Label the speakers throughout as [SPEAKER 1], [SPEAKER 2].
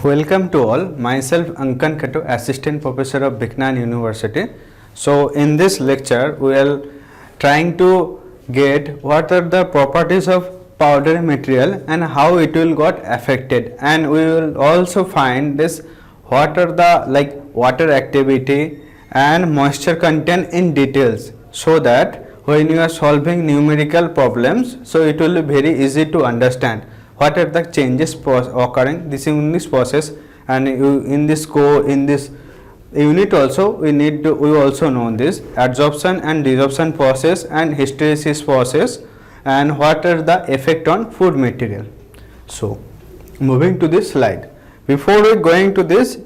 [SPEAKER 1] Welcome to all. Myself Ankan Khattu, Assistant Professor of Vignan University. So in this lecture we are trying to get what are the properties of powdery material and how it will got affected, and we will also find this what are the water activity and moisture content in details, so that when you are solving numerical problems, so it will be very easy to understand what are the changes occurring this in this process. And in this unit also we also know this adsorption and desorption process and hysteresis process and what are the effect on food material. So moving to this slide, before we going to this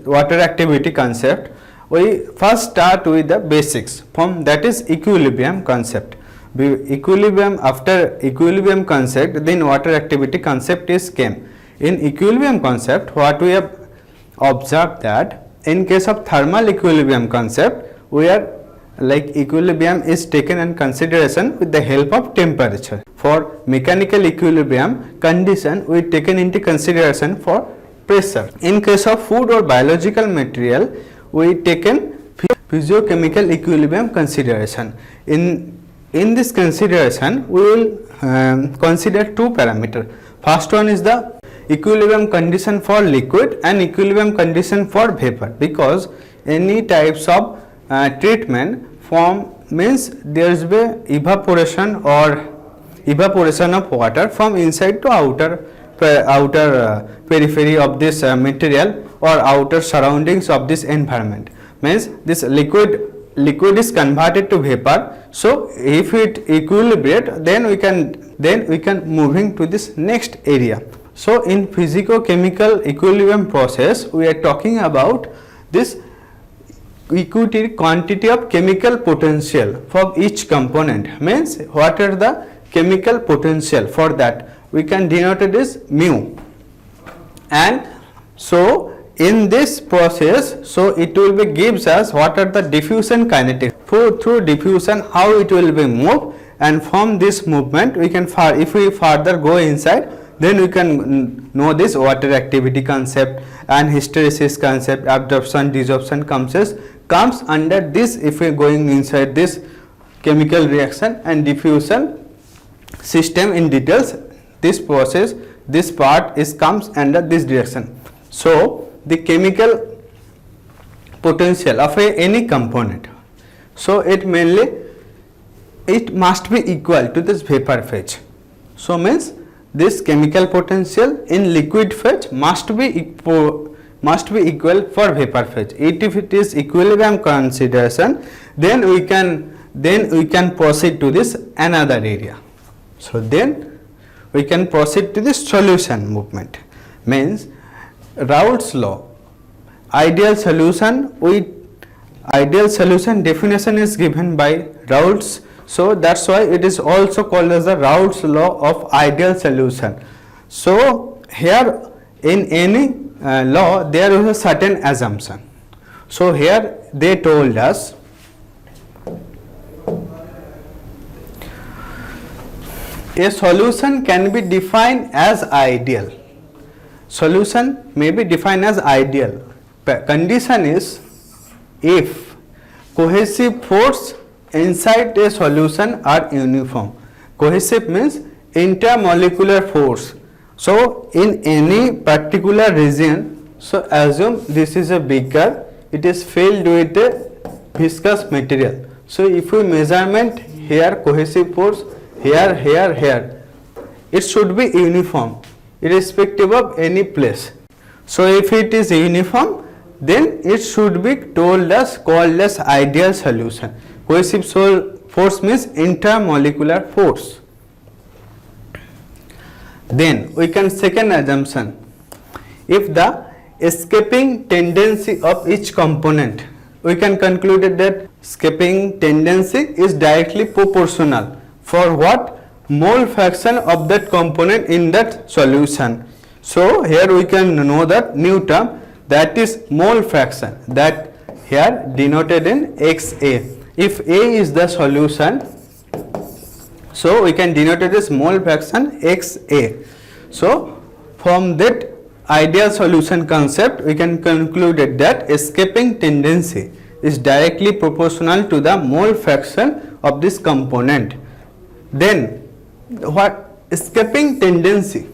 [SPEAKER 1] water activity concept, we first start with the basics from that is equilibrium concept. Equilibrium, after equilibrium concept, then water activity concept is came. In equilibrium concept, what we have observed that in case of thermal equilibrium concept, we are equilibrium is taken in consideration with the help of temperature. For mechanical equilibrium condition, we taken into consideration for pressure. In case of food or biological material, we taken physiochemical equilibrium consideration. In this consideration, we will consider two parameters. First one is the equilibrium condition for liquid and equilibrium condition for vapor, because any types of treatment form means there is evaporation of water from inside to outer periphery of this material or outer surroundings of this environment. Means this liquid is converted to vapor. So if it equilibrate, then we can moving to this next area. So in physico-chemical equilibrium process, we are talking about this equity quantity of chemical potential for each component. Means what are the chemical potential, for that we can denote it as mu. And so in this process, so it will be gives us what are the diffusion kinetics. Through diffusion, how it will be moved, and from this movement we can if we further go inside, then we can know this water activity concept and hysteresis concept, absorption, desorption comes under this. If we are going inside this chemical reaction and diffusion system in details, this process, this part comes under this direction. So the chemical potential of any component, so it must be equal to this vapor phase. So means this chemical potential in liquid phase must be equal for vapor phase. If it is equilibrium consideration, then we can proceed to this another area. So then we can proceed to this solution movement. Means Raoult's law, ideal solution definition is given by Raoult's. So that's why it is also called as the Raoult's law of ideal solution. So here in any law there is a certain assumption. So here they told us a solution can be defined as ideal. Solution may be defined as ideal. Condition is if cohesive force inside a solution are uniform. Cohesive means intermolecular force. So in any particular region, so assume this is a beaker, it is filled with a viscous material. So if we measurement here cohesive force, here, it should be uniform irrespective of any place. So if it is uniform, then it should be called as ideal solution. Cohesive force means intermolecular force. Then we can second assumption, if the escaping tendency of each component, we can conclude that escaping tendency is directly proportional for what mole fraction of that component in that solution. So here we can know that new term, that is mole fraction, that here denoted in XA. If A is the solution, so we can denote it as mole fraction XA. So from that ideal solution concept, we can conclude that escaping tendency is directly proportional to the mole fraction of this component. Then what escaping tendency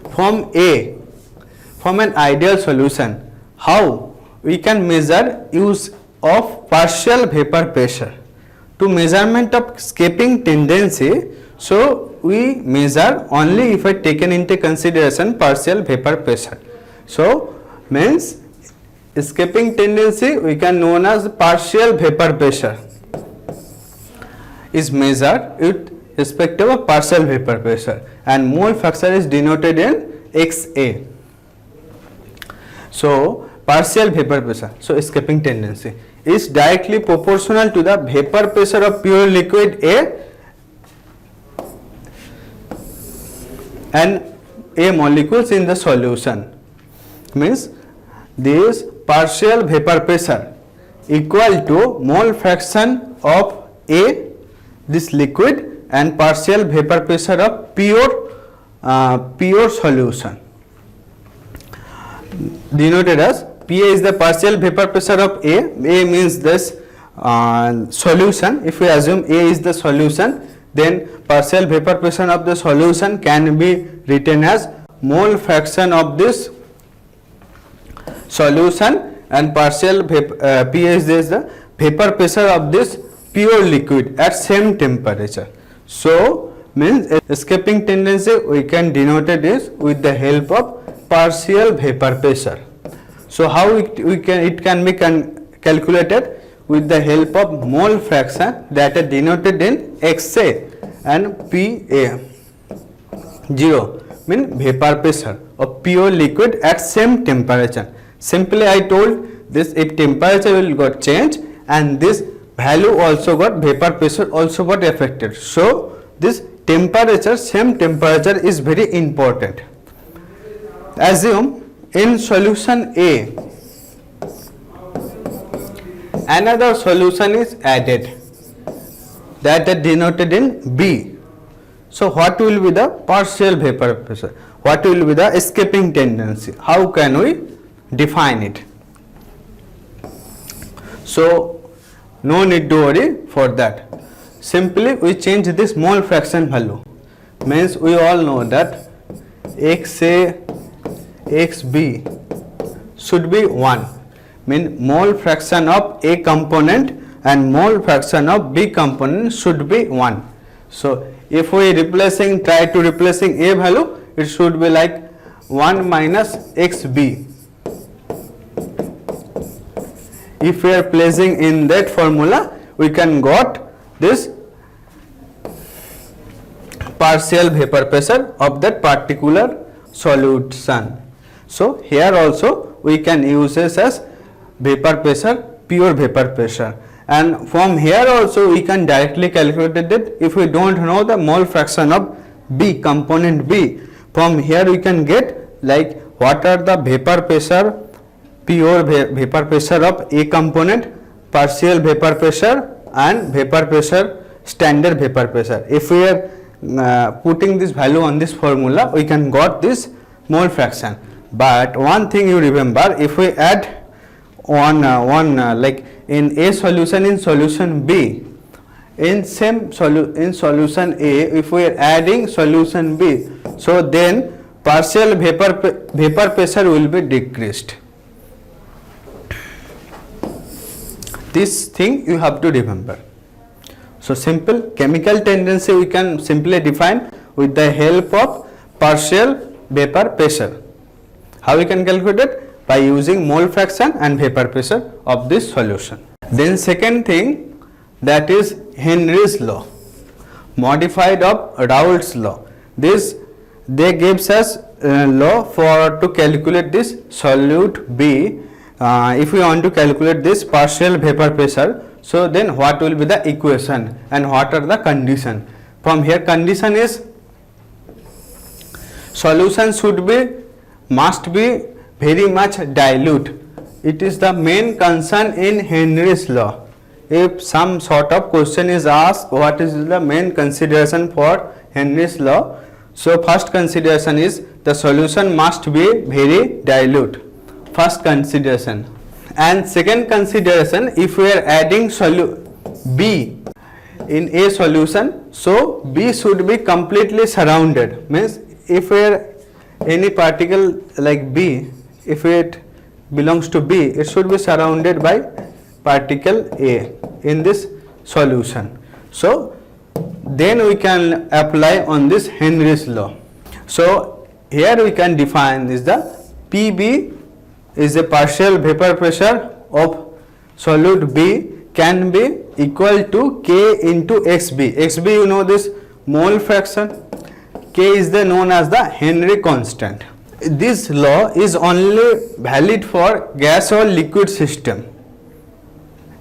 [SPEAKER 1] from an ideal solution, how we can measure use of partial vapor pressure. To measurement of escaping tendency, so we measure only if I taken into consideration partial vapor pressure. So means escaping tendency we can known as partial vapor pressure is measured with respect to a partial vapor pressure, and mole fraction is denoted in XA. So partial vapor pressure, so escaping tendency is directly proportional to the vapor pressure of pure liquid A and A molecules in the solution. Means this partial vapor pressure equal to mole fraction of A, this liquid, and partial vapor pressure of pure solution, denoted as Pa is the partial vapor pressure of A. A means this solution. If we assume A is the solution, then partial vapor pressure of the solution can be written as mole fraction of this solution, and partial Pa is the vapor pressure of this pure liquid at same temperature. So means escaping tendency we can denote this with the help of partial vapor pressure. So how it can be calculated with the help of mole fraction that are denoted in XA and PA. 0 mean vapor pressure of pure liquid at same temperature. Simply I told this, if temperature will got changed and this value also got, vapor pressure also got affected. So this temperature, same temperature is very important. Assume in solution A another solution is added that is denoted in B. So what will be the partial vapor pressure? What will be the escaping tendency? How can we define it? So no need to worry for that. Simply we change this mole fraction value. Means we all know that XA XB should be 1. Mean mole fraction of A component and mole fraction of B component should be 1. So if we try to replacing A value, it should be like 1 minus XB. If we are placing in that formula, we can got this partial vapor pressure of that particular solution. So here also we can use this as vapor pressure, pure vapor pressure, and from here also we can directly calculate it. If we don't know the mole fraction of B component B, from here we can get like what are the vapor pressure, pure vapor pressure of A component, partial vapor pressure and vapor pressure, standard vapor pressure. If we are putting this value on this formula, we can got this mole fraction. But one thing you remember, if we add like in A solution, in solution B, in solution A, if we are adding solution B, so then partial vapor pressure will be decreased. This thing you have to remember. So simple chemical tendency we can simply define with the help of partial vapor pressure. How we can calculate it? By using mole fraction and vapor pressure of this solution. Then second thing, that is Henry's law, modified of Raoult's law. This they gives us law for to calculate this solute B. If we want to calculate this partial vapor pressure, so then what will be the equation and what are the condition? From here condition is solution must be very much dilute. It is the main concern in Henry's law. If some sort of question is asked, what is the main consideration for Henry's law? So first consideration is the solution must be very dilute. First consideration. And second consideration, if we are adding B in a solution, so B should be completely surrounded. Means if we are any particle like B, if it belongs to B, it should be surrounded by particle A in this solution. So then we can apply on this Henry's law. So here we can define is the PB is a partial vapor pressure of solute B can be equal to K into XB. XB, you know this mole fraction. K is the known as the Henry constant. This law is only valid for gas or liquid system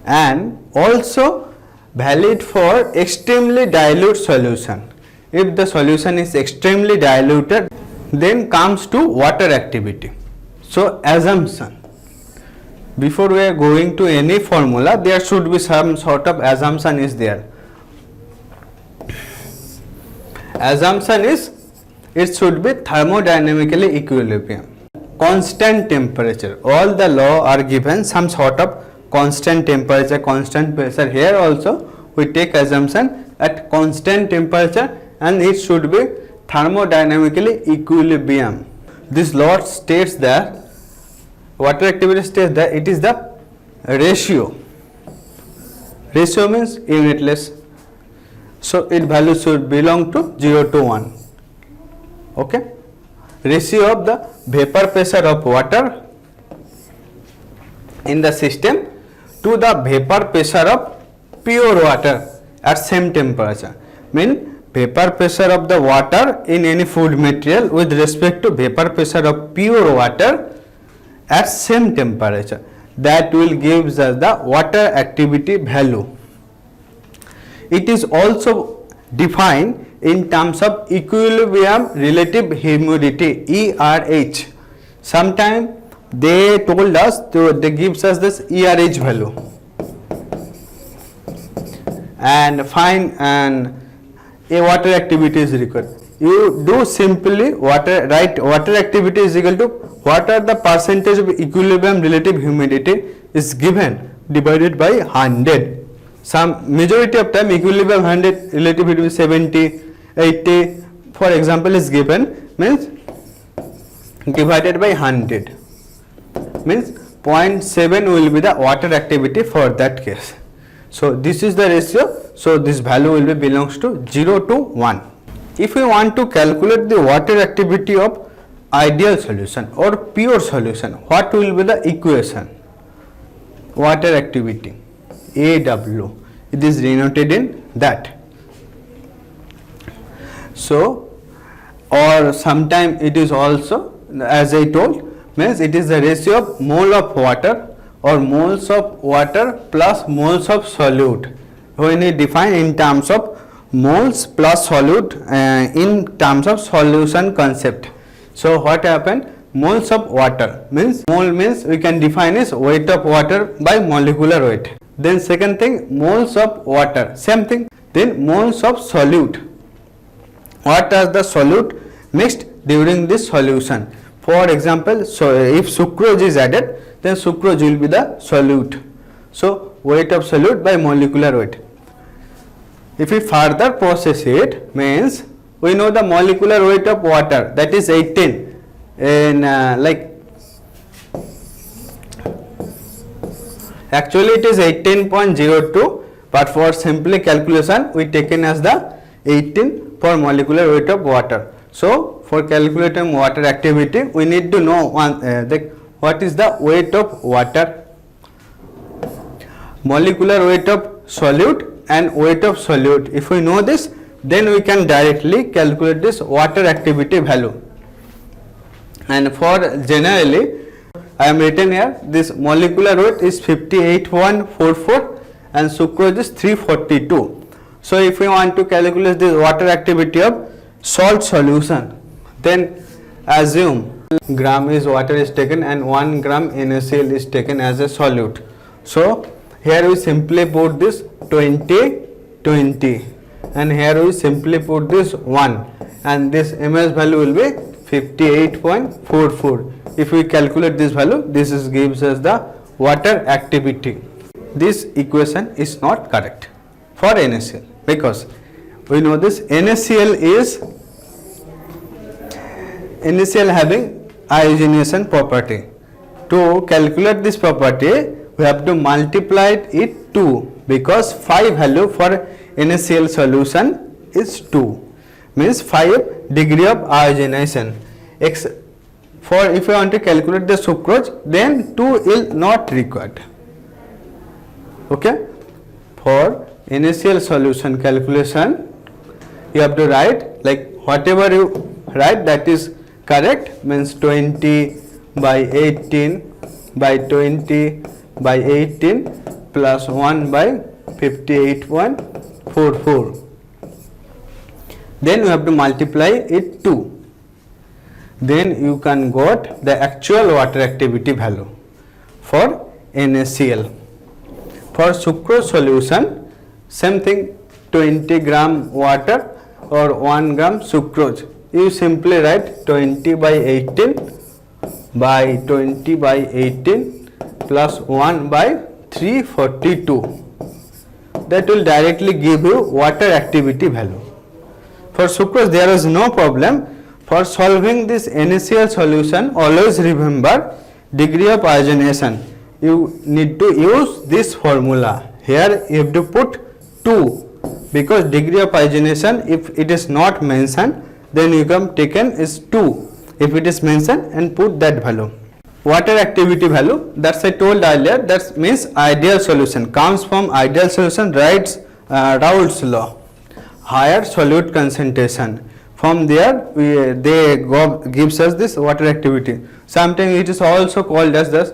[SPEAKER 1] and also valid for extremely dilute solution. If the solution is extremely diluted, then comes to water activity. So assumption. Before we are going to any formula, there should be some sort of assumption is there. Assumption is it should be thermodynamically equilibrium. Constant temperature. All the law are given some sort of constant temperature, constant pressure. Here also we take assumption at constant temperature and it should be thermodynamically equilibrium. This law states that water activity states that it is the ratio. Ratio means unitless. So its value should belong to 0 to 1. Okay. Ratio of the vapor pressure of water in the system to the vapor pressure of pure water at same temperature. Mean vapor pressure of the water in any food material with respect to vapor pressure of pure water at same temperature. That will give us the water activity value. It is also defined in terms of equilibrium relative humidity, ERH. Sometimes they told us they gives us this ERH value and find and a water activity is required. You do simply write water activity is equal to what are the percentage of equilibrium relative humidity is given divided by 100. Some majority of time equilibrium 100 relative humidity 70, 80 for example is given, means divided by 100 means 0.7 will be the water activity for that case. So this is the ratio. So this value will be belongs to 0 to 1. If we want to calculate the water activity of ideal solution or pure solution, what will be the equation? Water activity AW, it is denoted in that. So or sometime it is also, as I told, means it is the ratio of mole of water or moles of water plus moles of solute. When we define in terms of moles plus solute in terms of solution concept. So what happened? Moles of water means, mole means we can define as weight of water by molecular weight. Then second thing, moles of water, same thing. Then moles of solute. What are the solute mixed during this solution? For example, so if sucrose is added, then sucrose will be the solute. So weight of solute by molecular weight. If we further process it, means we know the molecular weight of water, that is 18 in actually it is 18.02, but for simply calculation we taken as the 18 for molecular weight of water. So for calculating water activity we need to know what is the weight of water, molecular weight of solute and weight of solute. If we know this, then we can directly calculate this water activity value. And for generally, I am written here, this molecular weight is 58.44 and sucrose is 342. So if we want to calculate the water activity of salt solution, then assume gram is water is taken and 1 gram NaCl is taken as a solute. So here we simply put this 20 20 and here we simply put this 1 and this ms value will be 58.44. If we calculate this value, this is gives us the water activity. This equation is not correct for NaCl because we know this NaCl having ionization property. To calculate this property, we have to multiply it 2 because 5 value for NaCl solution is 2, means 5 degree of ionization. For if you want to calculate the sucrose, then 2 is not required. Okay, for NaCl solution calculation, you have to write like whatever you write that is correct, means 20 by 18 by 20 by 18 plus 1 by 58.44. Then you have to multiply it 2. Then you can got the actual water activity value for NaCl. For sucrose solution, same thing, 20 gram water or 1 gram sucrose. You simply write 20 by 18 by 20 by 18 plus 1 by 342. That will directly give you water activity value. For sucrose there is no problem. For solving this NaCl solution, always remember degree of ionization. You need to use this formula. Here you have to put 2 because degree of ionization, if it is not mentioned, then you can taken is 2. If it is mentioned, and put that value. Water activity value, that's I told earlier, that means ideal solution, comes from ideal solution, writes Raoult's law, higher solute concentration. From there gives us this water activity. Sometimes it is also called as this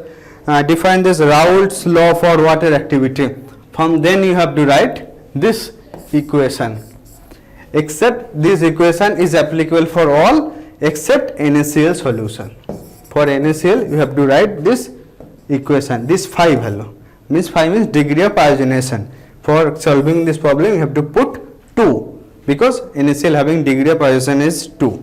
[SPEAKER 1] define this Raoult's law for water activity. From then you have to write this equation. Except this equation is applicable for all except NaCl solution. For NaCl you have to write this equation, this 5 value, means 5 means degree of ionization. For solving this problem you have to put 2 because NaCl having degree of ionization is 2.